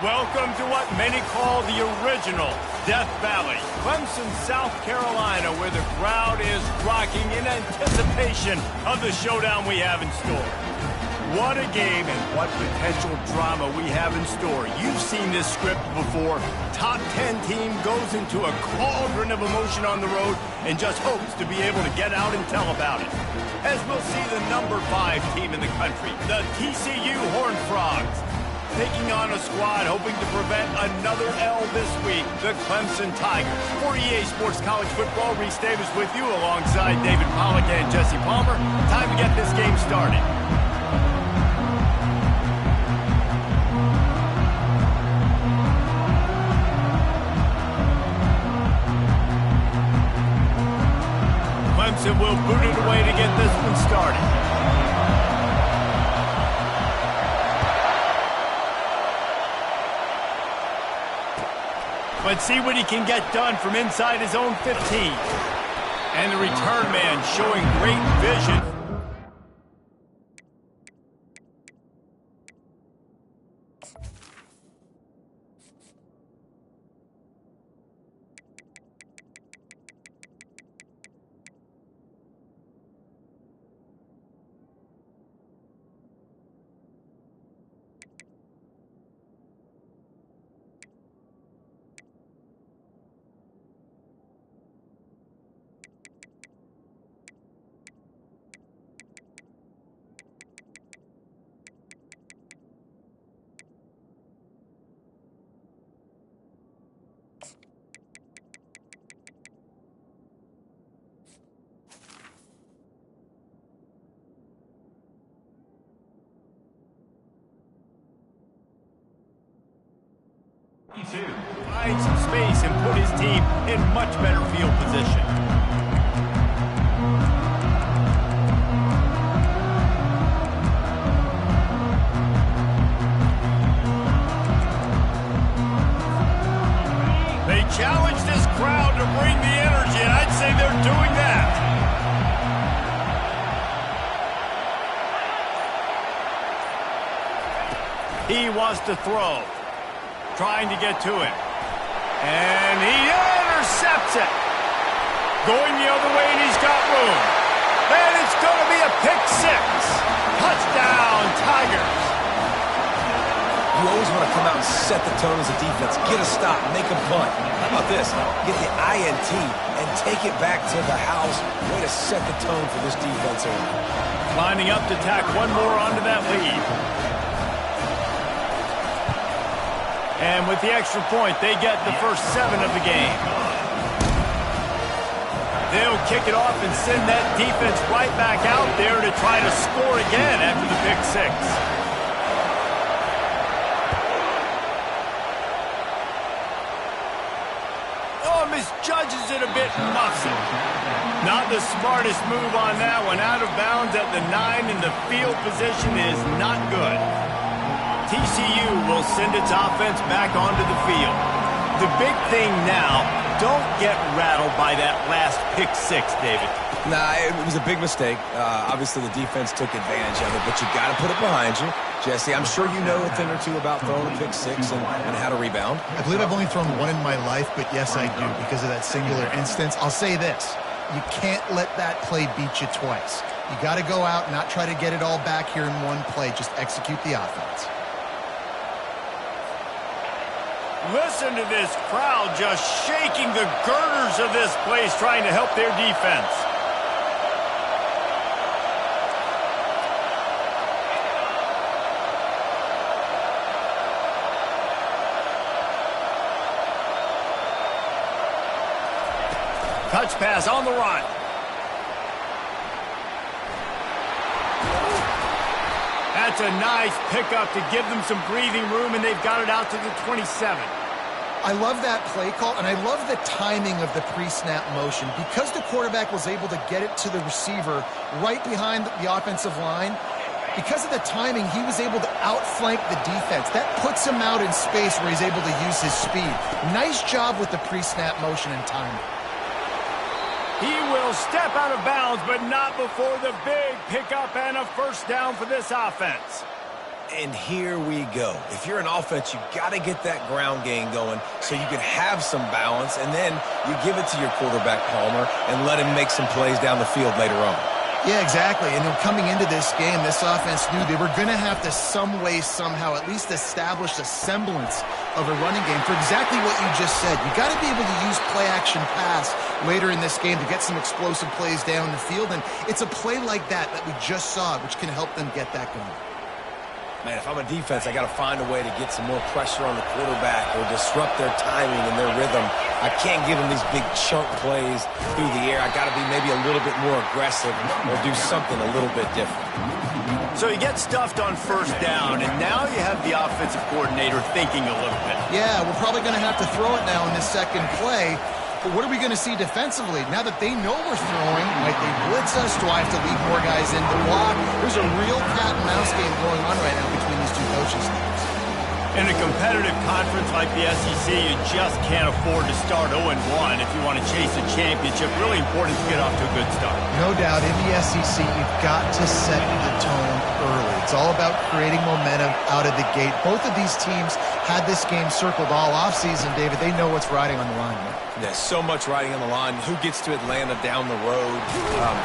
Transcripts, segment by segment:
Welcome to what many call the original Death Valley, Clemson, South Carolina, where the crowd is rocking in anticipation of the showdown we have in store. What a game and what potential drama we have in store. You've seen this script before. Top 10 team goes into a cauldron of emotion on the road and just hopes to be able to get out and tell about it. As we'll see the number 5 team in the country, the TCU Horned Frogs, taking on a squad hoping to prevent another L this week, the Clemson Tigers. For EA Sports College Football, Reese Davis with you alongside David Pollack and Jesse Palmer. Time to get this game started. Clemson will boot it away to get this one started. Let's see what he can get done from inside his own 15. And the return man showing great vision. Find some space and put his team in much better field position. They challenge this crowd to bring the energy, and I'd say they're doing that. He wants to throw. Trying to get to it. And he intercepts it. Going the other way, and he's got room. And it's going to be a pick 6. Touchdown, Tigers. You always want to come out and set the tone as a defense. Get a stop, make a punt. How about this? Get the INT and take it back to the house. Way to set the tone for this defense here. Lining up to tack one more onto that lead. And with the extra point, they get the first 7 of the game. They'll kick it off and send that defense right back out there to try to score again after the pick 6. Oh, misjudges it a bit and muffs it. Not the smartest move on that one. Out of bounds at the 9, and the field position is not good. TCU will send its offense back onto the field. The big thing now, don't get rattled by that last pick 6, David. Nah, it was a big mistake. Obviously, the defense took advantage of it, but you got to put it behind you. Jesse, I'm sure you know a thing or two about throwing a pick 6 and how to rebound. I believe I've only thrown one in my life, but yes, I do, because of that singular instance. I'll say this. You can't let that play beat you twice. You got to go out and not try to get it all back here in one play. Just execute the offense. Listen to this crowd just shaking the girders of this place, trying to help their defense. Touch pass on the run. That's a nice pickup to give them some breathing room, and they've got it out to the 27. I love that play call, and I love the timing of the pre-snap motion. Because the quarterback was able to get it to the receiver right behind the offensive line, because of the timing, he was able to outflank the defense. That puts him out in space where he's able to use his speed. Nice job with the pre-snap motion and timing. He will step out of bounds, but not before the big pickup and a first down for this offense. And here we go. If you're an offense, you got to get that ground game going so you can have some balance, and then you give it to your quarterback, Palmer, and let him make some plays down the field later on. Yeah, exactly. And coming into this game, this offense knew they were going to have to some way, somehow, at least establish a semblance of a running game for exactly what you just said. You got to be able to use play-action pass later in this game to get some explosive plays down the field, and it's a play like that we just saw, which can help them get that going. Man, if I'm a defense, I got to find a way to get some more pressure on the quarterback or disrupt their timing and their rhythm. I can't give them these big chunk plays through the air. I got to be maybe a little bit more aggressive or do something a little bit different. So you get stuffed on first down, and now you have the offensive coordinator thinking a little bit. Yeah, we're probably going to have to throw it now in this second play. But what are we going to see defensively? Now that they know we're throwing, might they blitz us? Do I have to leave more guys in the block? There's a real cat and mouse game going on right now between these two coaching staffs. In a competitive conference like the SEC, you just can't afford to start 0-1 if you want to chase a championship. Really important to get off to a good start. No doubt, in the SEC, you've got to set the tone early. It's all about creating momentum out of the gate. Both of these teams had this game circled all offseason, David. They know what's riding on the line now. There's so much riding on the line. Who gets to Atlanta down the road?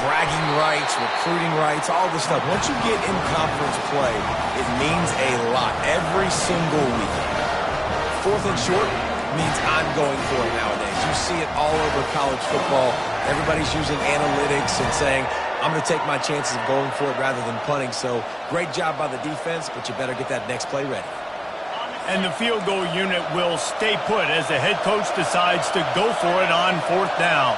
Bragging rights, recruiting rights, all this stuff. Once you get in conference play, it means a lot every single week. 4th and short means I'm going for it nowadays. You see it all over college football. Everybody's using analytics and saying, I'm going to take my chances of going for it rather than punting. So great job by the defense, but you better get that next play ready. And the field goal unit will stay put as the head coach decides to go for it on 4th down.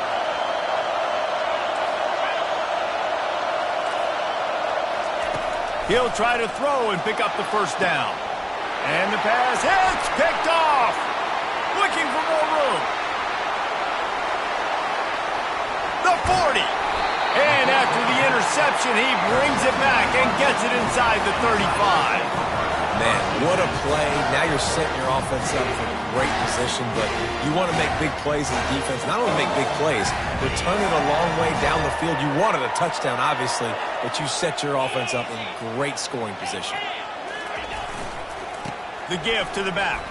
He'll try to throw and pick up the first down. And the pass hits, picked off. Looking for more room. The 40. And after the interception, he brings it back and gets it inside the 35. Man, what a play. Now you're setting your offense up for a great position, but you want to make big plays in defense. Not only make big plays, return it a long way down the field. You wanted a touchdown, obviously, but you set your offense up in great scoring position. The give to the back.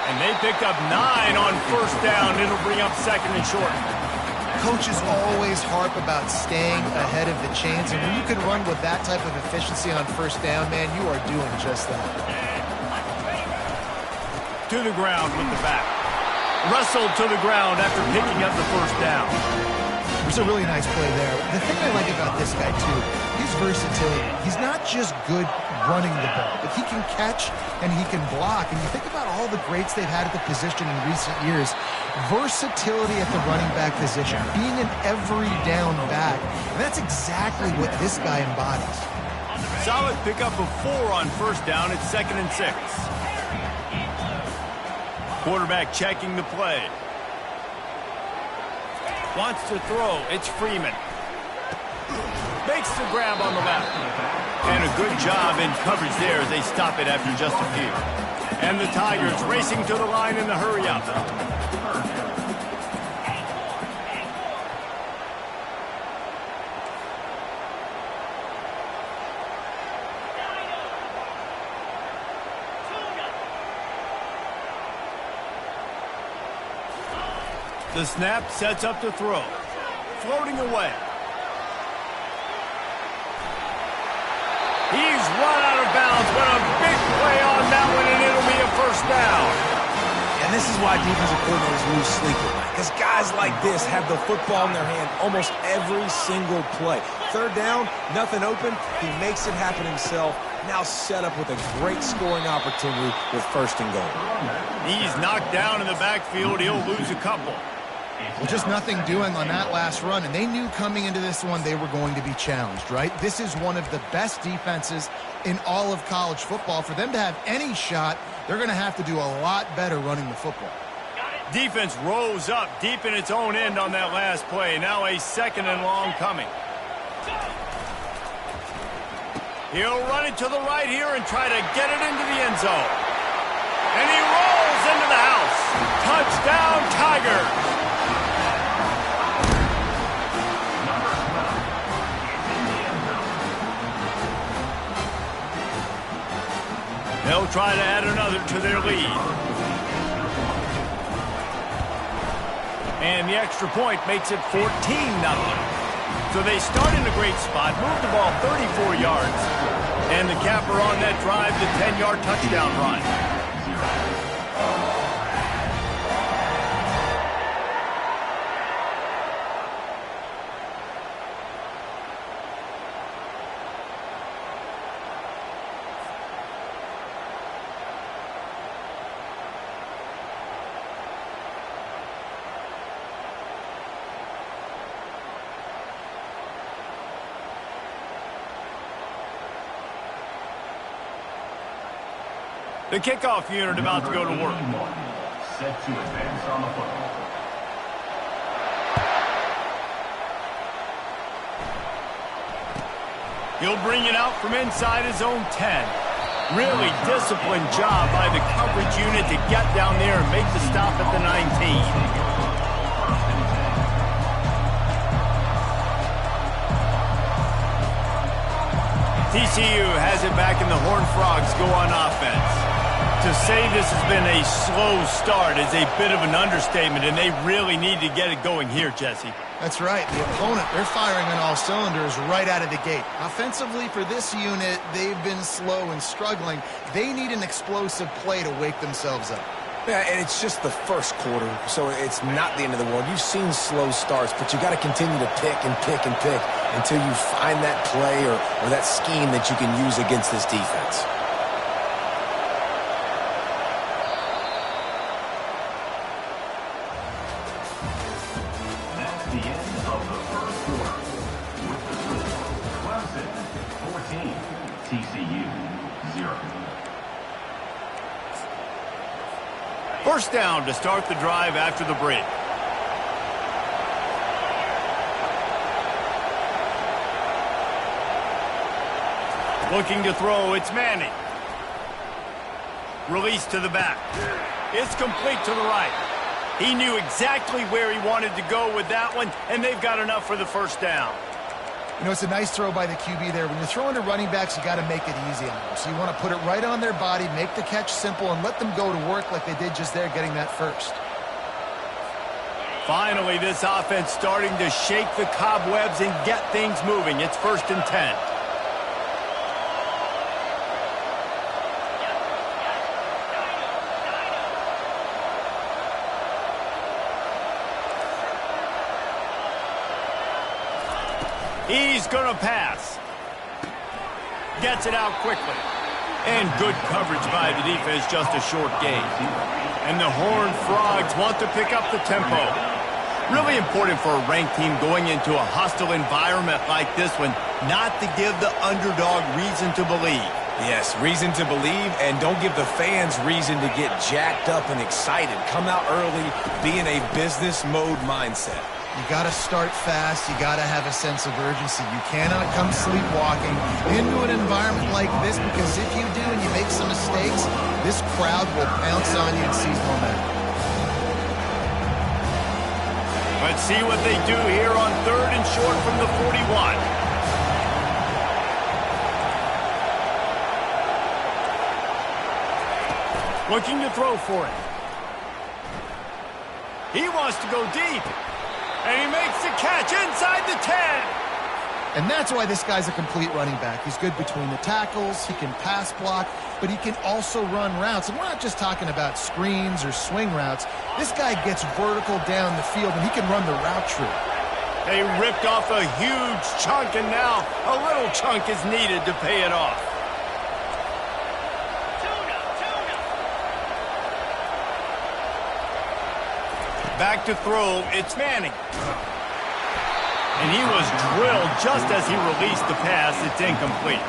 And they picked up 9 on first down. It'll bring up 2nd and short. Coaches always harp about staying ahead of the chains, and when you can run with that type of efficiency on first down, man, you are doing just that. To the ground with the back. Wrestled to the ground after picking up the first down. There's a really nice play there. The thing I like about this guy, too, his versatility. He's not just good running the ball, but he can catch and he can block. And you think about all the greats they've had at the position in recent years. Versatility at the running back position, being an every down back. And that's exactly what this guy embodies. Solid pickup of 4 on first down. It's 2nd and 6. Quarterback checking the play. Wants to throw. It's Freeman. Makes the grab on the left. And a good job in coverage there as they stop it after just a few. And the Tigers racing to the line in the hurry-up. The snap sets up to throw. Floating away. He's run out of bounds, but a big play on that one, and it'll be a first down. And this is why defensive coordinators lose sleep at night, because guys like this have the football in their hand almost every single play. 3rd down, nothing open. He makes it happen himself. Now set up with a great scoring opportunity with 1st and goal. He's knocked down in the backfield. He'll lose a couple. Well, just nothing doing on that last run, and they knew coming into this one they were going to be challenged, right? This is one of the best defenses in all of college football. For them to have any shot, they're going to have to do a lot better running the football. Defense rose up deep in its own end on that last play. Now a 2nd and long coming. He'll run it to the right here and try to get it into the end zone. And he rolls into the house. Touchdown, Tigers. They'll try to add another to their lead. And the extra point makes it 14-0. So they start in a great spot, move the ball 34 yards, and the capper on that drive, the 10-yard touchdown run. The kickoff unit about to go to work. Set to advance on the football. He'll bring it out from inside his own 10. Really disciplined job by the coverage unit to get down there and make the stop at the 19. TCU has it back and the Horned Frogs go on offense. To say this has been a slow start is a bit of an understatement, and they really need to get it going here, Jesse. That's right. The opponent, they're firing on all cylinders right out of the gate. Offensively for this unit, they've been slow and struggling. They need an explosive play to wake themselves up. Yeah, and it's just the first quarter, so it's not the end of the world. You've seen slow starts, but you got to continue to pick and pick and pick until you find that play or that scheme that you can use against this defense. That's the end of the first quarter. With the score, Clemson 14, TCU 0. First down to start the drive after the break. Looking to throw, it's Manning. Release to the back. It's complete to the right. He knew exactly where he wanted to go with that one, and they've got enough for the first down. You know, it's a nice throw by the QB there. When you're throwing to running backs, you got to make it easy on them. So you want to put it right on their body, make the catch simple, and let them go to work like they did just there, getting that first. Finally, this offense starting to shake the cobwebs and get things moving. It's 1st and 10. He's going to pass. Gets it out quickly. And good coverage by the defense, just a short gain. And the Horned Frogs want to pick up the tempo. Really important for a ranked team going into a hostile environment like this one, not to give the underdog reason to believe. Yes, reason to believe, and don't give the fans reason to get jacked up and excited. Come out early, be in a business mode mindset. You got to start fast. You got to have a sense of urgency. You cannot come sleepwalking into an environment like this, because if you do and you make some mistakes, this crowd will pounce on you and seize momentum. Let's see what they do here on 3rd and short from the 41. Looking to throw for it. He wants to go deep. And he makes the catch inside the 10. And that's why this guy's a complete running back. He's good between the tackles, he can pass block, but he can also run routes. And we're not just talking about screens or swing routes. This guy gets vertical down the field, and he can run the route tree. They ripped off a huge chunk, and now a little chunk is needed to pay it off. Back to throw, it's Manning. And he was drilled just as he released the pass. It's incomplete.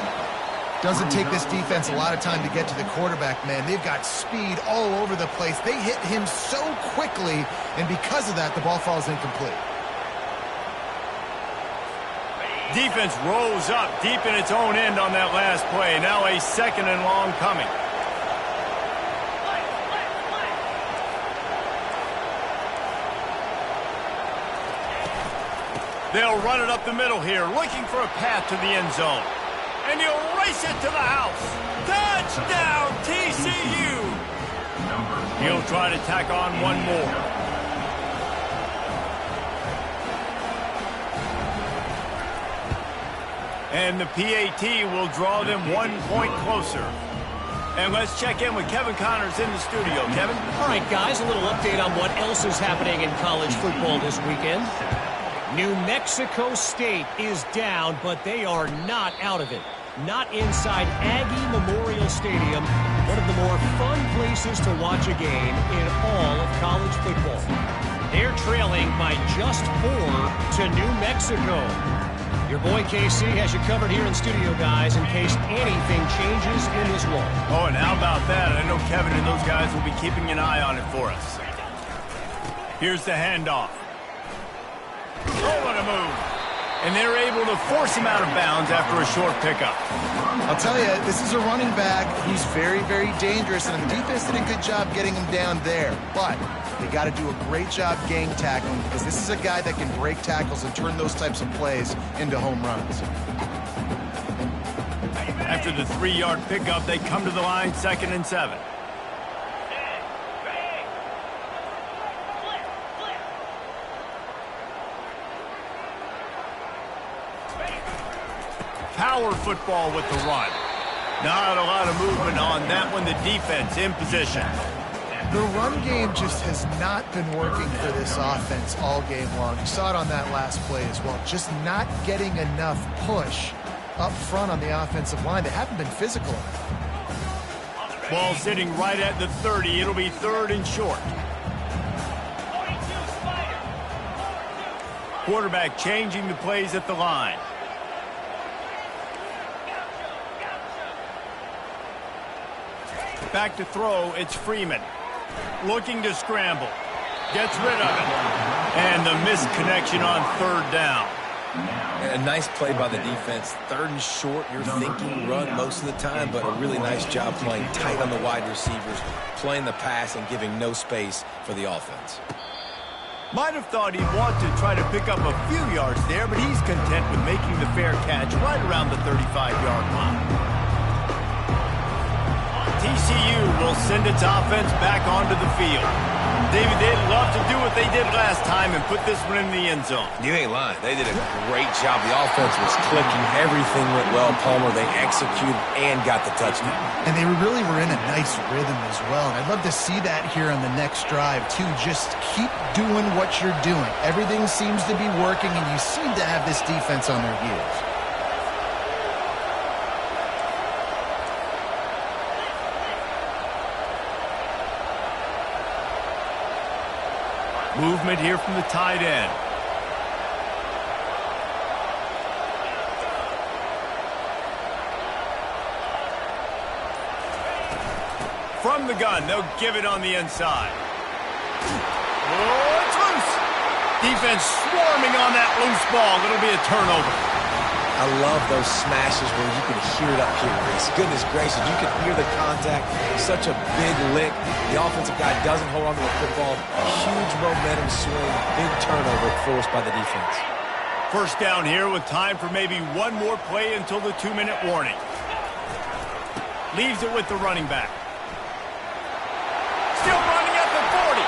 Doesn't take this defense a lot of time to get to the quarterback, man. They've got speed all over the place. They hit him so quickly, and because of that, the ball falls incomplete. Defense rose up deep in its own end on that last play. Now a 2nd and long coming. They'll run it up the middle here, looking for a path to the end zone. And he'll race it to the house. Touchdown, He'll try to tack on one more. And the PAT will draw them 1 point closer. And let's check in with Kevin Connors in the studio. Kevin? All right, guys, a little update on what else is happening in college football this weekend. New Mexico State is down, but they are not out of it. Not inside Aggie Memorial Stadium, one of the more fun places to watch a game in all of college football. They're trailing by just 4 to New Mexico. Your boy KC has you covered here in studio, guys, in case anything changes in this one. Oh, and how about that? I know Kevin and those guys will be keeping an eye on it for us. Here's the handoff. Oh, what a move. And they're able to force him out of bounds after a short pickup. I'll tell you, this is a running back who's very, very dangerous, and the defense did a good job getting him down there. But they got to do a great job gang tackling, because this is a guy that can break tackles and turn those types of plays into home runs. After the 3-yard pickup, they come to the line 2nd and 7. Power football with the run. Not a lot of movement on that one. The defense in position. The run game just has not been working for this offense all game long. You saw it on that last play as well. Just not getting enough push up front on the offensive line. They haven't been physical. Ball sitting right at the 30. It'll be 3rd and short. Quarterback changing the plays at the line. Back to throw, it's Freeman. Looking to scramble. Gets rid of it. And the missed connection on 3rd down. And a nice play by the defense. 3rd and short, you're thinking run most of the time, but a really nice job playing tight on the wide receivers, playing the pass and giving no space for the offense. Might have thought he'd want to try to pick up a few yards there, but he's content with making the fair catch right around the 35-yard line. TCU will send its offense back onto the field. David, they'd love to do what they did last time and put this one in the end zone. You ain't lying. They did a great job. The offense was clicking. Everything went well, Palmer. They executed and got the touchdown. And they really were in a nice rhythm as well. And I'd love to see that here on the next drive, too. Just keep doing what you're doing. Everything seems to be working, and you seem to have this defense on their heels. Movement here from the tight end. From the gun, they'll give it on the inside. Oh, it's loose. Defense swarming on that loose ball. It'll be a turnover. I love those smashes where you can hear it up here, Reese. Goodness gracious, you can hear the contact. Such a big lick. The offensive guy doesn't hold on to the football. A huge momentum swing. Big turnover forced by the defense. 1st down here with time for maybe one more play until the 2-minute warning. Leaves it with the running back. Still running at the 40.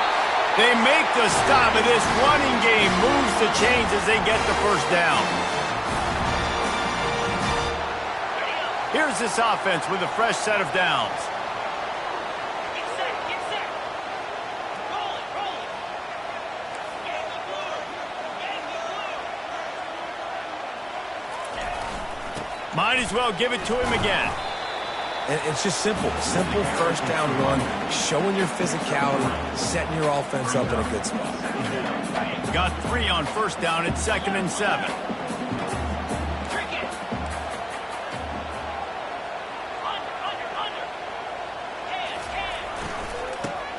They make the stop, and this running game moves the chains as they get the 1st down. Here's this offense with a fresh set of downs. Get set. Roll it. Get the blue. Might as well give it to him again. And it's just simple. Simple 1st down run, showing your physicality, setting your offense up in a good spot. Got 3 on 1st down. It's 2nd and 7.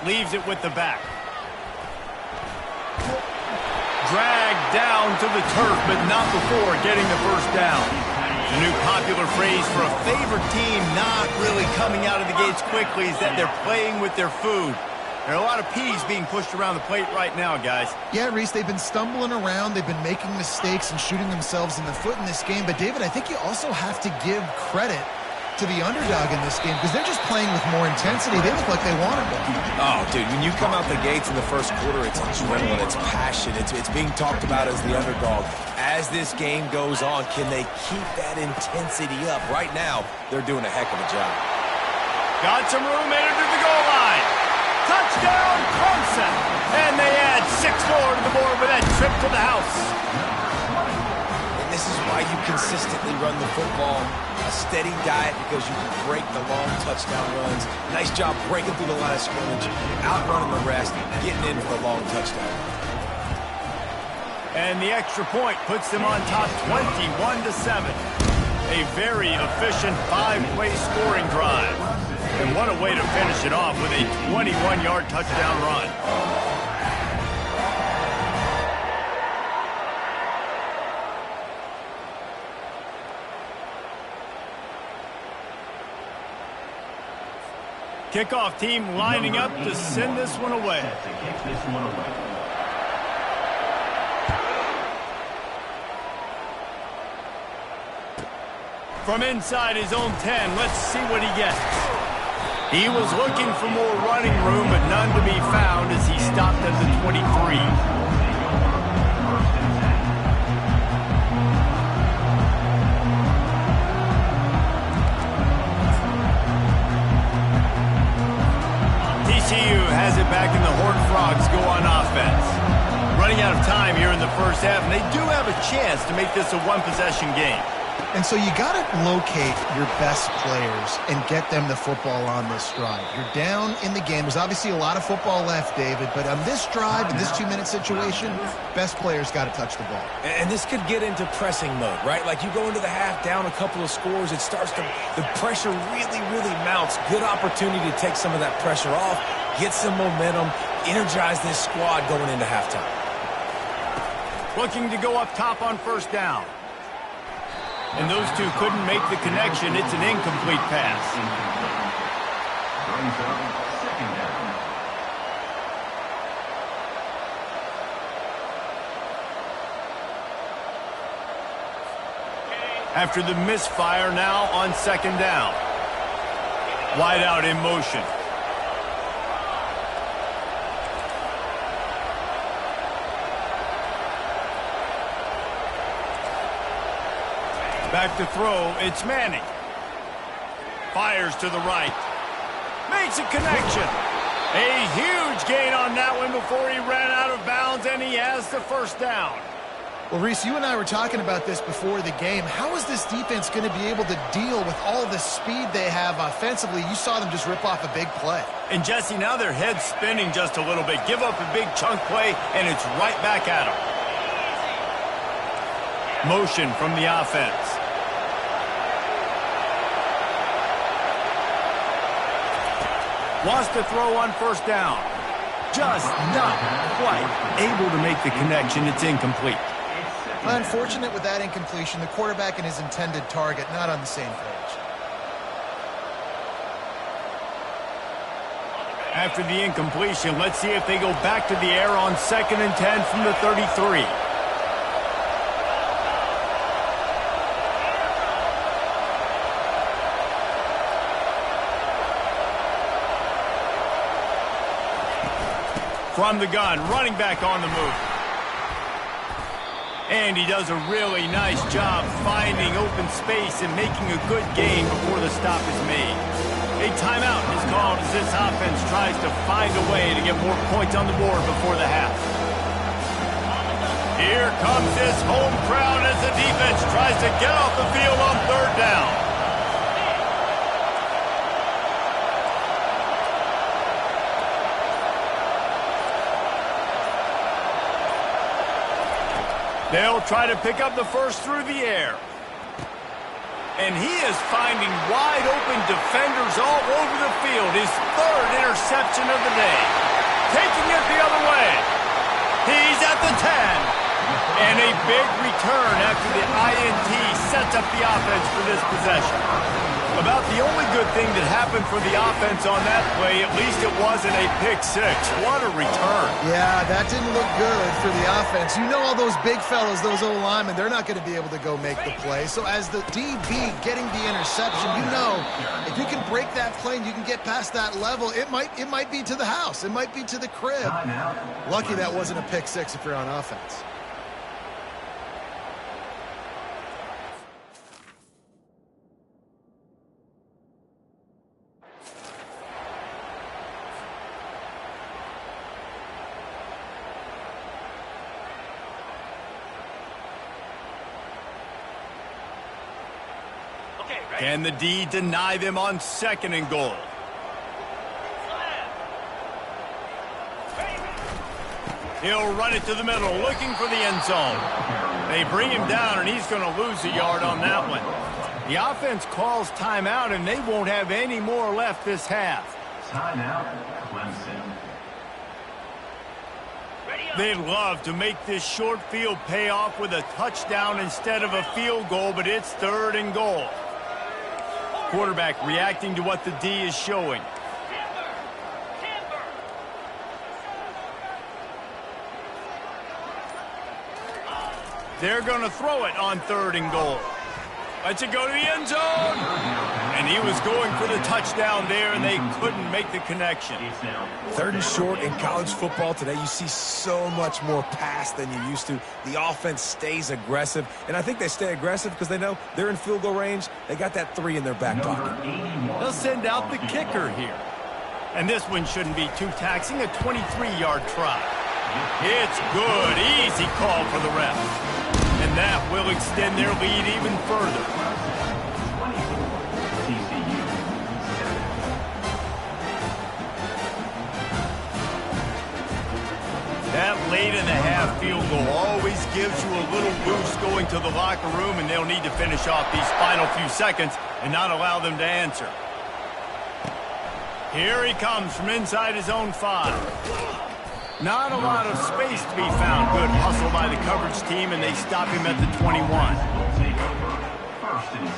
Leaves it with the back. Dragged down to the turf, but not before getting the 1st down. The new popular phrase for a favorite team not really coming out of the gates quickly is that they're playing with their food. There are a lot of peas being pushed around the plate right now, guys. Yeah, Reese, they've been stumbling around. They've been making mistakes and shooting themselves in the foot in this game. But, David, I think you also have to give credit to the underdog in this game because they're just playing with more intensity. They look like they wanted to. Oh, dude, when you come out the gates in the first quarter, it's adrenaline, it's passion, it's being talked about as the underdog. As this game goes on, can they keep that intensity up? Right now, they're doing a heck of a job. Got some room, entered to the goal line. Touchdown, Clemson. And they add 6 more to the board with that trip to the house. And this is why you consistently run the football. A steady diet because you can break the long touchdown runs. Nice job breaking through the line of scrimmage, outrunning the rest, getting in for the long touchdown. And the extra point puts them on top 21-7. A very efficient 5-play scoring drive. And what a way to finish it off with a 21-yard touchdown run. Kickoff team lining up to send this one away. Set to kick this one away. From inside his own 10, let's see what he gets. He was looking for more running room, but none to be found as he stopped at the 23. TCU has it back and the Horned Frogs go on offense. Running out of time here in the first half, and they do have a chance to make this a one-possession game. And so you got to locate your best players and get them the football on this drive. You're down in the game. There's obviously a lot of football left, David, but on this drive, in this 2-minute situation, best players got to touch the ball. And this could get into pressing mode, right? Like you go into the half down a couple of scores, it starts to, the pressure really, really mounts. Good opportunity to take some of that pressure off, get some momentum, energize this squad going into halftime. Looking to go up top on first down. And those two couldn't make the connection. It's an incomplete pass. Brings up second down. After the misfire, now on second down. Wide out in motion. Back to throw, it's Manning. Fires to the right. Makes a connection. A huge gain on that one before he ran out of bounds, and he has the first down. Well, Reese, you and I were talking about this before the game. How is this defense going to be able to deal with all the speed they have offensively? You saw them just rip off a big play. And Jesse, now their head's spinning just a little bit. Give up a big chunk play, and it's right back at them. Motion from the offense. Wants to throw on first down. Just not quite able to make the connection. It's incomplete. Unfortunate with that incompletion. The quarterback and his intended target not on the same page. After the incompletion, let's see if they go back to the air on 2nd and 10 from the 33. From the gun, running back on the move. And he does a really nice job finding open space and making a good gain before the stop is made. A timeout is called as this offense tries to find a way to get more points on the board before the half. Here comes this home crowd as the defense tries to get off the field on third down. They'll try to pick up the first through the air. And he is finding wide open defenders all over the field. His 3rd interception of the day. Taking it the other way. He's at the 10. And a big return after the INT sets up the offense for this possession. About the only good thing that happened for the offense on that play, at least it wasn't a pick six. What a return. Yeah, that didn't look good for the offense. You know all those big fellows, those O-linemen, they're not going to be able to go make the play. So as the DB getting the interception, you know, if you can break that play and you can get past that level, it might be to the house. It might be to the crib. Lucky that wasn't a pick six if you're on offense. Can the D deny them on 2nd and goal? He'll run it to the middle, looking for the end zone. They bring him down, and he's going to lose a yard on that one. The offense calls timeout, and they won't have any more left this half. Timeout, Clemson. They'd love to make this short field pay off with a touchdown instead of a field goal, but it's 3rd and goal. Quarterback reacting to what the D is showing. They're going to throw it on 3rd and goal. Lets it go to the end zone. And he was going for the touchdown there, and they couldn't make the connection. 3rd and short in college football today, you see so much more pass than you used to. The offense stays aggressive, and I think they stay aggressive because they know they're in field goal range. They got that 3 in their back pocket. They'll send out the kicker here. And this one shouldn't be too taxing, a 23-yard try. It's good. Easy call for the ref. And that will extend their lead even further. That late in the half field goal always gives you a little boost going to the locker room, and they'll need to finish off these final few seconds and not allow them to answer. Here he comes from inside his own 5. Not a lot of space to be found. Good hustle by the coverage team, and they stop him at the 21. Take over. 1st and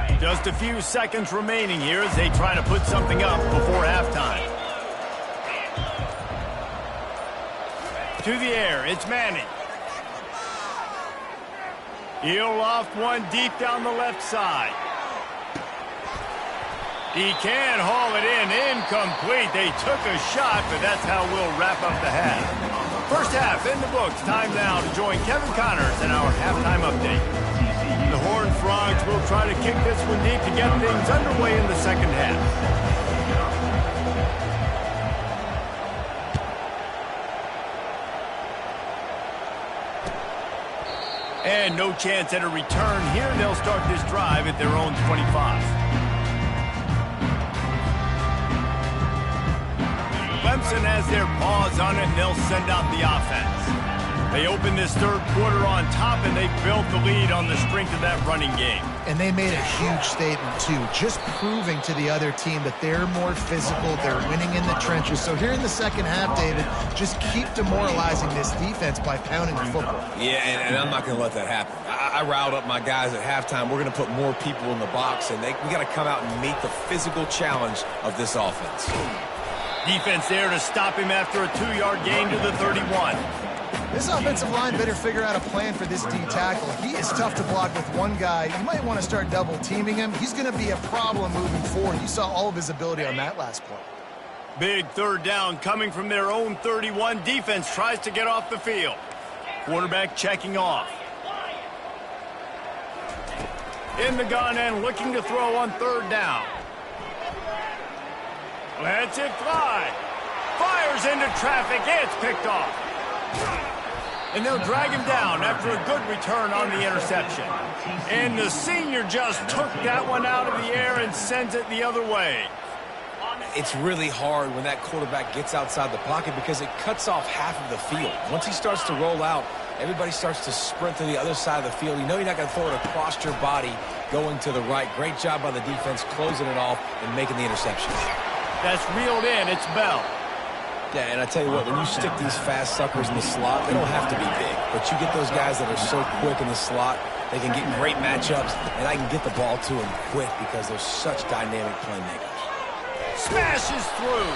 10. Just a few seconds remaining here as they try to put something up before halftime. To the air, it's Manning. He'll loft one deep down the left side. He can haul it in. Incomplete. They took a shot, but that's how we'll wrap up the half. First half in the books. Time now to join Kevin Connors in our halftime update. The Horned Frogs will try to kick this one deep to get things underway in the second half. And no chance at a return here. They'll start this drive at their own 25. Clemson has their paws on it, and they'll send out the offense. They open this 3rd quarter on top, and they built the lead on the strength of that running game. And they made a huge statement, too, just proving to the other team that they're more physical, they're winning in the trenches. So here in the second half, David, just keep demoralizing this defense by pounding the football. Yeah, and I'm not going to let that happen. I riled up my guys at halftime. We're going to put more people in the box, and we got to come out and meet the physical challenge of this offense. Defense there to stop him after a 2-yard gain to the 31. This offensive line better figure out a plan for this D tackle. He is tough to block with one guy. You might want to start double teaming him. He's going to be a problem moving forward. You saw all of his ability on that last play. Big 3rd down coming from their own 31. Defense tries to get off the field. Quarterback checking off. In the gun and looking to throw on 3rd down. Lets it fly. Fires into traffic. It's picked off. And they'll drag him down after a good return on the interception. And the senior just took that one out of the air and sends it the other way. It's really hard when that quarterback gets outside the pocket because it cuts off half of the field. Once he starts to roll out, everybody starts to sprint to the other side of the field. You know you're not going to throw it across your body going to the right. Great job by the defense closing it off and making the interception. That's reeled in. It's Bell. Yeah, and I tell you what, when you stick these fast suckers in the slot, they don't have to be big. But you get those guys that are so quick in the slot, they can get great matchups, and I can get the ball to them quick because they're such dynamic playmakers. Smashes through.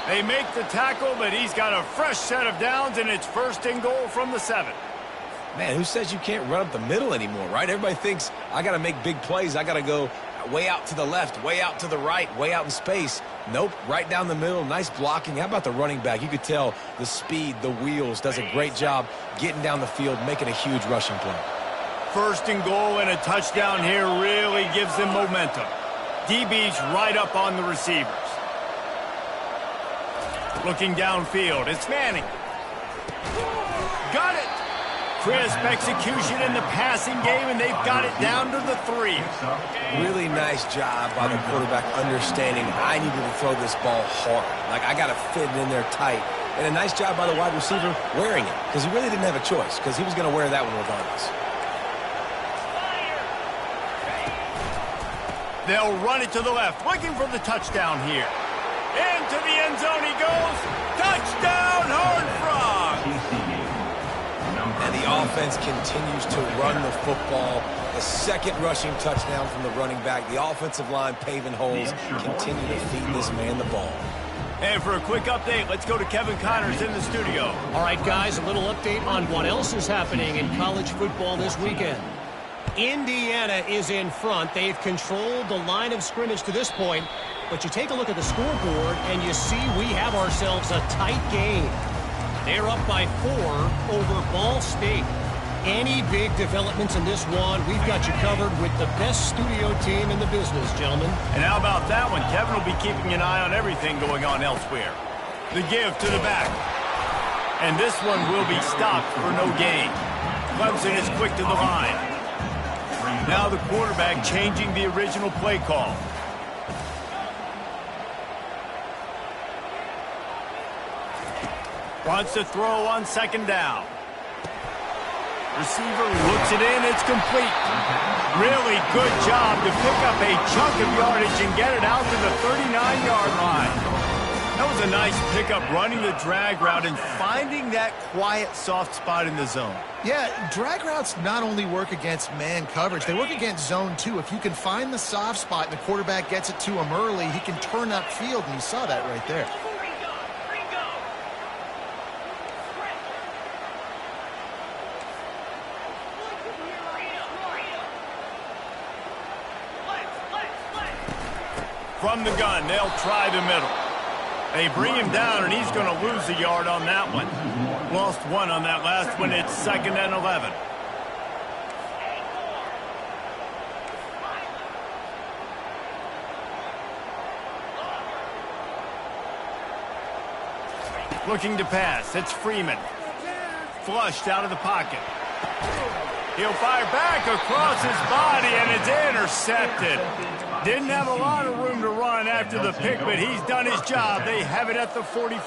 They make the tackle, but he's got a fresh set of downs, and it's 1st and goal from the 7. Man, who says you can't run up the middle anymore, right? Everybody thinks I got to make big plays. I got to go way out to the left, way out to the right, way out in space. Nope, right down the middle. Nice blocking. How about the running back? You could tell the speed, the wheels, does a great job getting down the field, making a huge rushing play. 1st and goal and a touchdown here really gives them momentum. DB's right up on the receivers. Looking downfield, it's Manning. Got it! Crisp execution in the passing game, and they've got it down to the 3. Really nice job by the quarterback understanding I needed to throw this ball hard. Like, I got to fit it in there tight. And a nice job by the wide receiver wearing it, because he really didn't have a choice, because he was going to wear that one regardless. They'll run it to the left, looking for the touchdown here. Into the end zone he goes. Touchdown, Horned Frogs! And the offense continues to run the football. The 2nd rushing touchdown from the running back. The offensive line paving holes. Continue to feed this man the ball. And for a quick update, let's go to Kevin Connors in the studio. All right, guys, a little update on what else is happening in college football this weekend. Indiana is in front. They've controlled the line of scrimmage to this point. But you take a look at the scoreboard, and you see we have ourselves a tight game. They're up by 4 over Ball State. Any big developments in this one, we've got you covered with the best studio team in the business, gentlemen. And how about that one? Kevin will be keeping an eye on everything going on elsewhere. The give to the back. And this one will be stopped for no gain. Clemson is quick to the line. Now the quarterback changing the original play call. Wants to throw on 2nd down. Receiver looks it in. It's complete. Really good job to pick up a chunk of yardage and get it out to the 39-yard line. That was a nice pickup, running the drag route and finding that quiet, soft spot in the zone. Yeah, drag routes not only work against man coverage, they work against zone too. If you can find the soft spot and the quarterback gets it to him early, he can turn upfield, and you saw that right there. From the gun, they'll try the middle. They bring him down, and he's going to lose a yard on that one. Lost 1 on that last one. It's 2nd and 11. Looking to pass. It's Freeman. Flushed out of the pocket. He'll fire back across his body, and it's intercepted. Didn't have a lot of room to run after the pick, but he's done his job. They have it at the 44.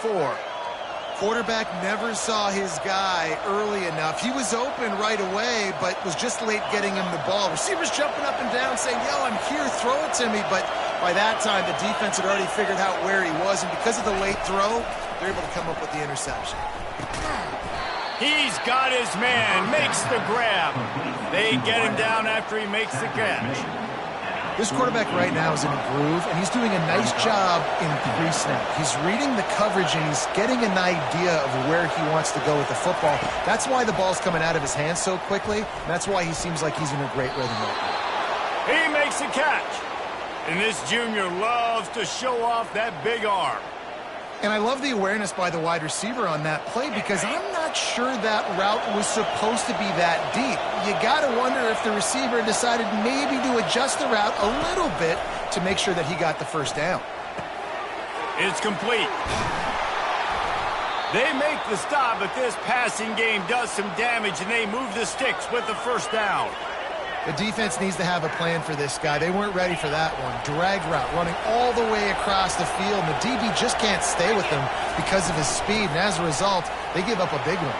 Quarterback never saw his guy early enough. He was open right away, but was just late getting him the ball. Receivers jumping up and down saying, yo, I'm here, throw it to me. But by that time, the defense had already figured out where he was, and because of the late throw, they're able to come up with the interception. He's got his man, makes the grab. They get him down after he makes the catch. This quarterback right now is in a groove, and he's doing a nice job in pre-snap. He's reading the coverage, and he's getting an idea of where he wants to go with the football. That's why the ball's coming out of his hands so quickly, and that's why he seems like he's in a great rhythm right now. He makes a catch. And this junior loves to show off that big arm. And I love the awareness by the wide receiver on that play, because I'm not sure that route was supposed to be that deep. You got to wonder if the receiver decided maybe to adjust the route a little bit to make sure that he got the first down. It's complete. They make the stop, but this passing game does some damage, and they move the sticks with the first down. The defense needs to have a plan for this guy. They weren't ready for that one. Drag route, running all the way across the field, and the DB just can't stay with him because of his speed, and as a result, they give up a big one.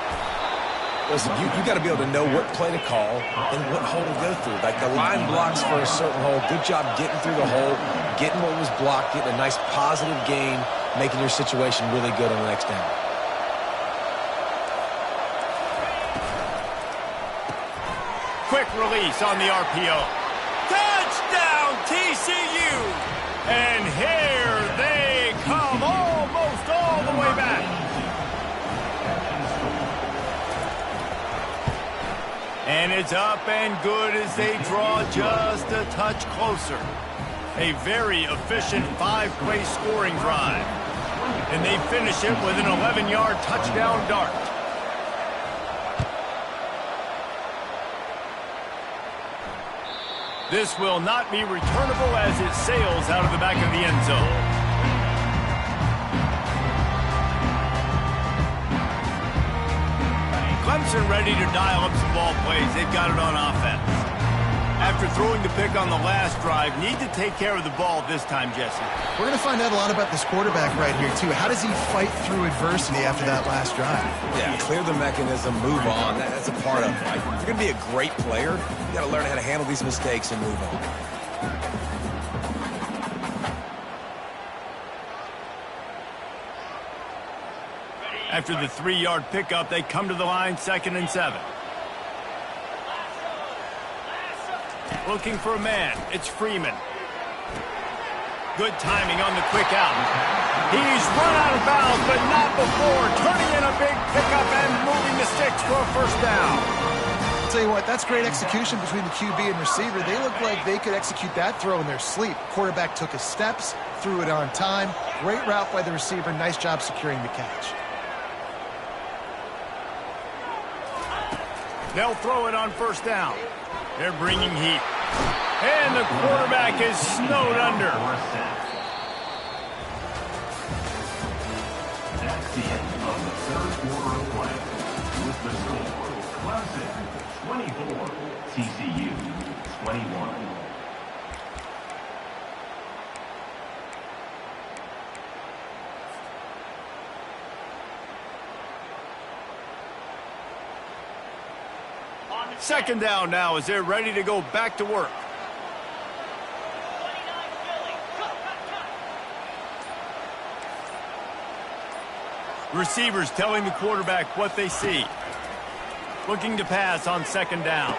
Listen, you got to be able to know what play to call and what hole to go through. Like the line blocks for a certain hole. Good job getting through the hole, getting what was blocked, getting a nice positive gain, making your situation really good on the next down. Quick release on the RPO. Touchdown, TCU! And here they come, almost all the way back. And it's up and good as they draw just a touch closer. A very efficient 5-play scoring drive. And they finish it with an 11-yard touchdown dart. This will not be returnable as it sails out of the back of the end zone. Clemson ready to dial up some ball plays. They've got it on offense. After throwing the pick on the last drive, need to take care of the ball this time, Jesse. We're going to find out a lot about this quarterback right here, too. How does he fight through adversity after that last drive? Yeah, clear the mechanism, move on. That's a part of it. Right? If you're going to be a great player, you got to learn how to handle these mistakes and move on. After the 3-yard pickup, they come to the line 2nd and 7. Looking for a man. It's Freeman. Good timing on the quick out. He's run out of bounds, but not before turning in a big pickup and moving the sticks for a first down. I'll tell you what, that's great execution between the QB and receiver. They look like they could execute that throw in their sleep. Quarterback took his steps, threw it on time. Great route by the receiver. Nice job securing the catch. They'll throw it on first down. They're bringing heat. And the quarterback is snowed under. That's the end of the third quarter of play. With the score, Clemson 24, TCU 21. Second down now as they're ready to go back to work. Receivers telling the quarterback what they see. Looking to pass on second down.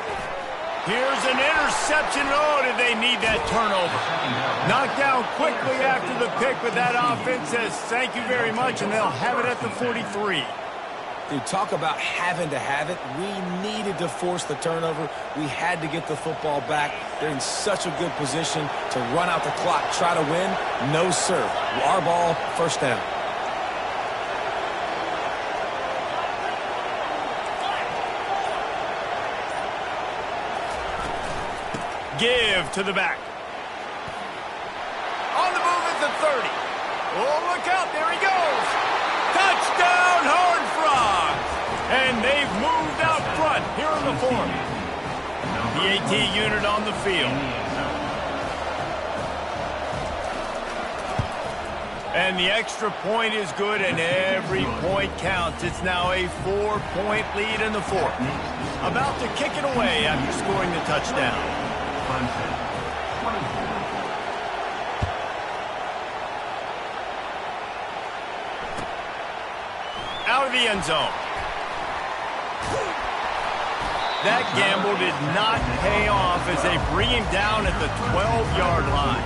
Here's an interception. Oh, did they need that turnover? Knocked down quickly after the pick, but that offense says thank you very much, and they'll have it at the 43. Dude, talk about having to have it. We needed to force the turnover. We had to get the football back. They're in such a good position to run out the clock, try to win. No, sir. Our ball, first down. Give to the back. On the move at the 30. Oh, look out. There he goes. Touchdown, Horned Frogs. And they've moved out front here in the fourth. The AT unit on the field. And the extra point is good, and every point counts. It's now a 4-point lead in the fourth. About to kick it away after scoring the touchdown. Out of the end zone. That gamble did not pay off as they bring him down at the 12-yard line.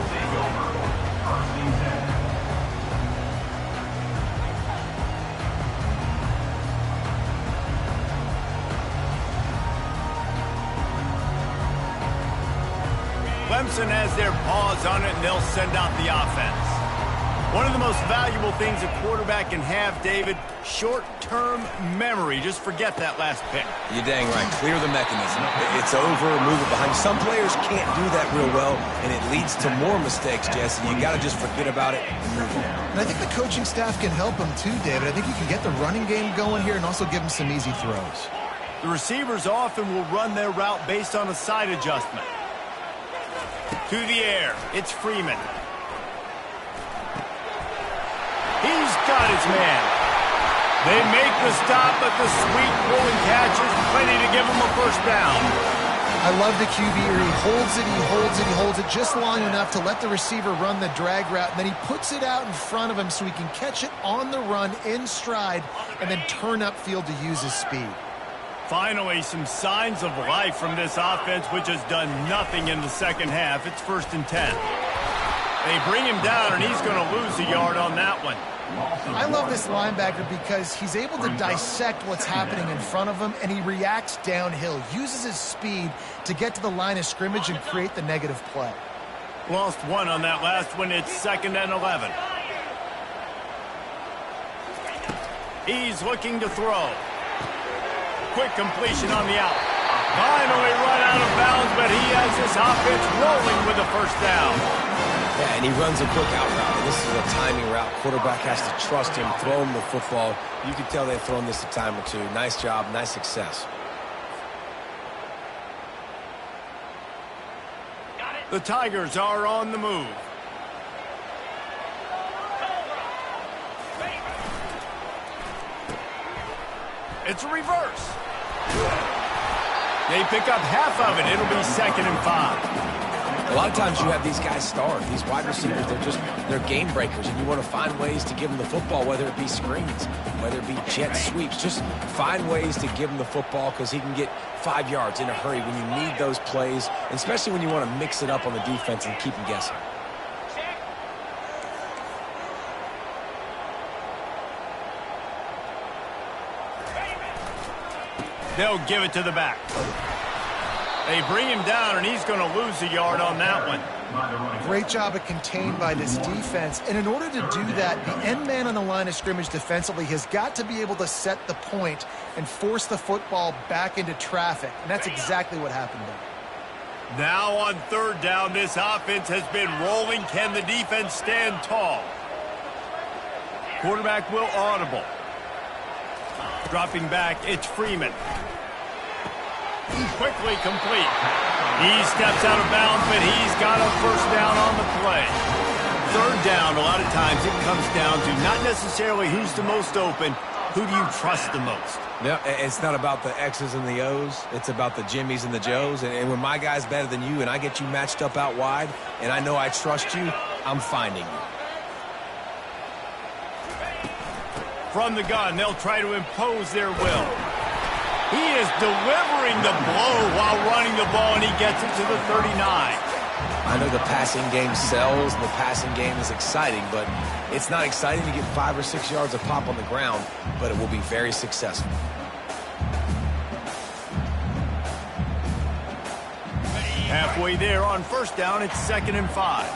Clemson has their paws on it, and they'll send out the offense. One of the most valuable things a quarterback can have, David, short-term memory. Just forget that last pick. You're dang right. Clear the mechanism. It's over, move it behind. Some players can't do that real well, and it leads to more mistakes, Jesse. You got to just forget about it and move on. And I think the coaching staff can help him too, David. I think you can get the running game going here and also give him some easy throws. The receivers often will run their route based on a side adjustment. To the air, it's Freeman. He's got his man. They make the stop, but the sweet pulling catch is plenty to give him a first down. I love the QB here. He holds it, he holds it, he holds it just long enough to let the receiver run the drag route, and then he puts it out in front of him so he can catch it on the run in stride and then turn upfield to use his speed. Finally, some signs of life from this offense, which has done nothing in the second half. It's 1st and 10. They bring him down, and he's going to lose a yard on that one. I love this linebacker because he's able to dissect what's happening in front of him, and he reacts downhill, uses his speed to get to the line of scrimmage and create the negative play. Lost one on that last one. It's 2nd and 11. He's looking to throw. Quick completion on the out. Finally run out of bounds, but he has this offense rolling with a first down. Yeah, and he runs a quick out route. And this is a timing route. Quarterback has to trust him, throw him the football. You can tell they've thrown this a time or two. Nice job, nice success. The Tigers are on the move. It's a reverse. They pick up half of it. It'll be 2nd and 5. A lot of times you have these guys starve. These wide receivers, they're game breakers, and you want to find ways to give them the football, whether it be screens, whether it be jet sweeps. Just find ways to give him the football because he can get 5 yards in a hurry when you need those plays, and especially when you want to mix it up on the defense and keep them guessing. They'll give it to the back. They bring him down, and he's going to lose a yard on that one. Great job of contained by this defense. And in order to do that, the end man on the line of scrimmage defensively has got to be able to set the point and force the football back into traffic. And that's exactly what happened there. Now on 3rd down, this offense has been rolling. Can the defense stand tall? Quarterback will audible. Dropping back, it's Freeman. Quickly complete. He steps out of bounds, but he's got a first down on the play. 3rd down, a lot of times it comes down to not necessarily who's the most open, who do you trust the most? Yeah, it's not about the X's and the O's. It's about the Jimmys and the Joes. And when my guy's better than you and I get you matched up out wide and I know I trust you, I'm finding you. From the gun, they'll try to impose their will. He is delivering the blow while running the ball, and he gets it to the 39. I know the passing game sells, and the passing game is exciting, but it's not exciting to get 5 or 6 yards of pop on the ground, but it will be very successful. Halfway there on 1st down, it's 2nd and 5.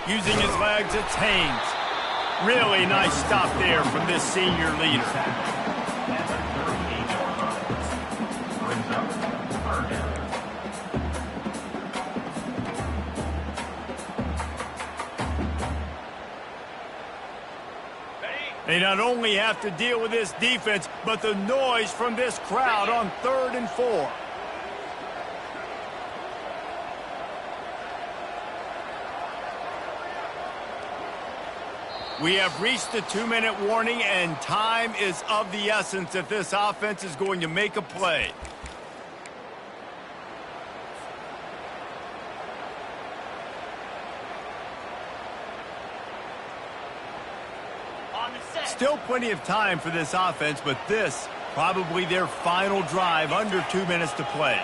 Using his legs, it's Haynes. Really nice stop there from this senior leader. They not only have to deal with this defense, but the noise from this crowd on 3rd and 4. We have reached the 2-minute warning, and time is of the essence if this offense is going to make a play. Still plenty of time for this offense, but this probably their final drive, under 2 minutes to play.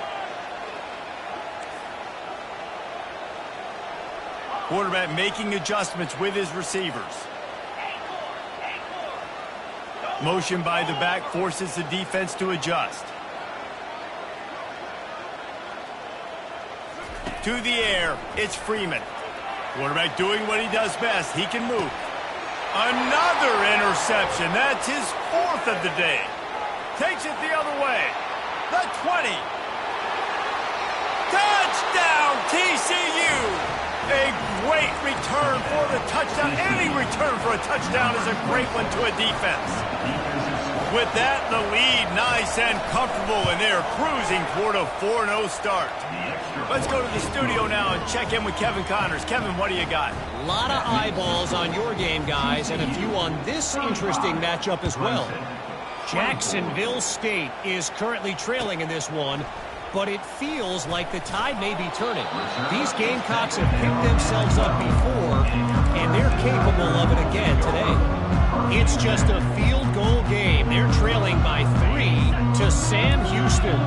Quarterback making adjustments with his receivers. Motion by the back forces the defense to adjust. To the air, it's Freeman. Quarterback doing what he does best. He can move. Another interception. That's his 4th of the day. Takes it the other way. The 20. Touchdown, TCU! A great return for the touchdown. Any return for a touchdown is a great one to a defense. With that, the lead nice and comfortable, and they're cruising toward a 4-0 start. Let's go to the studio now and check in with Kevin Connors. Kevin, what do you got? A lot of eyeballs on your game, guys, and a few on this interesting matchup as well. Jacksonville State is currently trailing in this one, but it feels like the tide may be turning. These Gamecocks have picked themselves up before, and they're capable of it again today. It's just a field goal game. They're trailing by 3 to Sam Houston.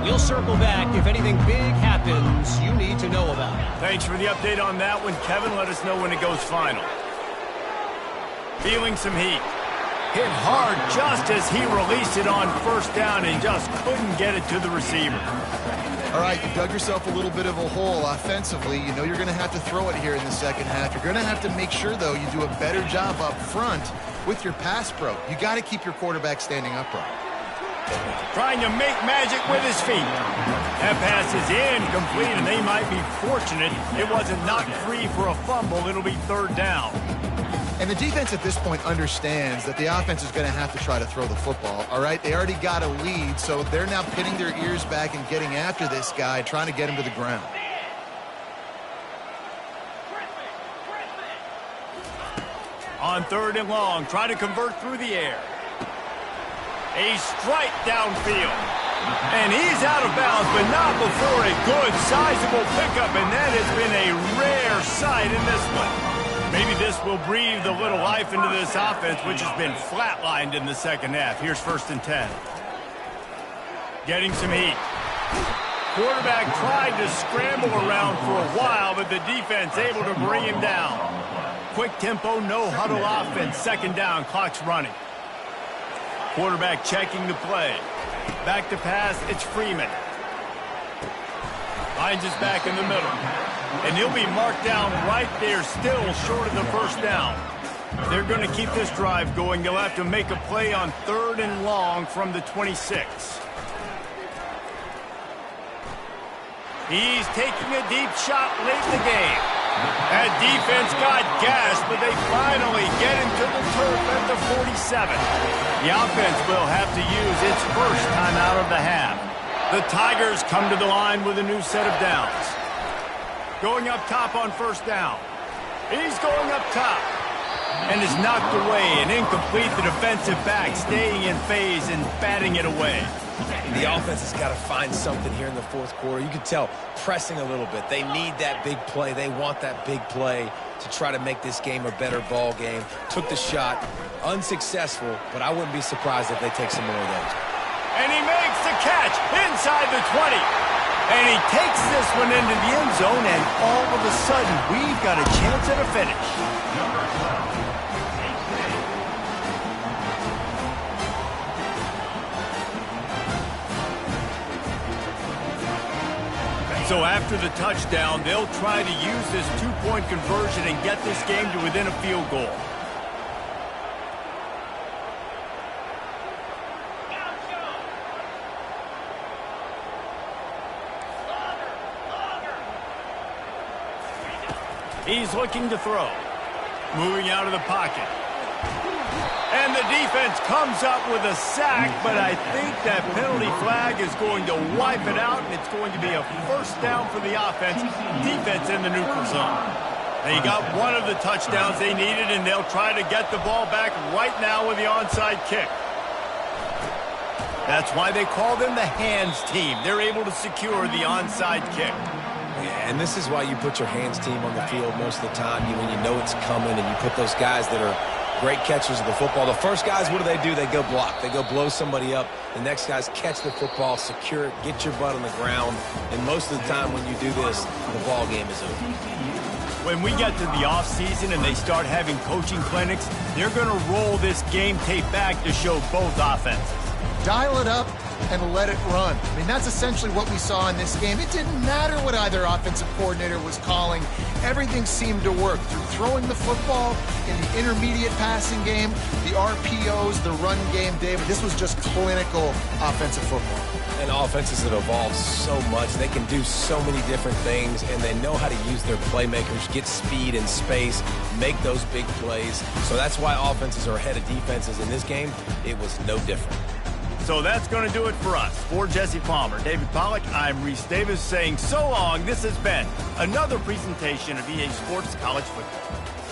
We'll circle back if anything big happens you need to know about. Thanks for the update on that one, Kevin. Let us know when it goes final. Feeling some heat. Hit hard just as he released it on first down and just couldn't get it to the receiver. All right, you dug yourself a little bit of a hole offensively. You know you're going to have to throw it here in the second half. You're going to have to make sure, though, you do a better job up front with your pass pro. You got to keep your quarterback standing upright. Trying to make magic with his feet. That pass is incomplete, and they might be fortunate it wasn't knocked free for a fumble. It'll be third down. And the defense at this point understands that the offense is going to have to try to throw the football, all right? They already got a lead, so they're now pinning their ears back and getting after this guy, trying to get him to the ground. On third and long, trying to convert through the air. A strike downfield. And he's out of bounds, but not before a good, sizable pickup, and that has been a rare sight in this one. Maybe this will breathe a little life into this offense, which has been flatlined in the second half. Here's 1st and 10. Getting some heat. Quarterback tried to scramble around for a while, but the defense able to bring him down. Quick tempo, no huddle offense. 2nd down, clock's running. Quarterback checking the play. Back to pass, it's Freeman. Finds his back in the middle. And he'll be marked down right there, still short of the first down. They're going to keep this drive going. They'll have to make a play on 3rd and long from the 26. He's taking a deep shot late in the game. That defense got gassed, but they finally get him to the turf at the 47. The offense will have to use its first time out of the half. The Tigers come to the line with a new set of downs. Going up top on 1st down. He's going up top. And is knocked away and incomplete. The defensive back staying in phase and batting it away. The offense has got to find something here in the 4th quarter. You can tell pressing a little bit. They need that big play. They want that big play to try to make this game a better ball game. Took the shot. Unsuccessful, but I wouldn't be surprised if they take some more of those. And he makes the catch inside the 20. And he takes this one into the end zone, and all of a sudden, we've got a chance at a finish. So after the touchdown, they'll try to use this 2-point conversion and get this game to within a field goal. He's looking to throw. Moving out of the pocket. And the defense comes up with a sack, but I think that penalty flag is going to wipe it out, and it's going to be a 1st down for the offense. Defense in the neutral zone. They got one of the touchdowns they needed, and they'll try to get the ball back right now with the onside kick. That's why they call them the hands team. They're able to secure the onside kick. Yeah, and this is why you put your hands team on the field most of the time. When you know it's coming, and you put those guys that are great catchers of the football. The first guys, what do? They go block. They go blow somebody up. The next guys catch the football, secure it, get your butt on the ground. And most of the time when you do this, the ball game is over. When we get to the offseason and they start having coaching clinics, they're going to roll this game tape back to show both offenses. Dial it up and let it run. I mean, that's essentially what we saw in this game. It didn't matter what either offensive coordinator was calling. Everything seemed to work through throwing the football in the intermediate passing game, the RPOs, the run game, David. This was just clinical offensive football. And offenses have evolved so much. They can do so many different things, and they know how to use their playmakers, get speed and space, make those big plays. So that's why offenses are ahead of defenses. In this game, it was no different. So that's going to do it for us. For Jesse Palmer, David Pollack, I'm Reese Davis saying so long. This has been another presentation of EA Sports College Football.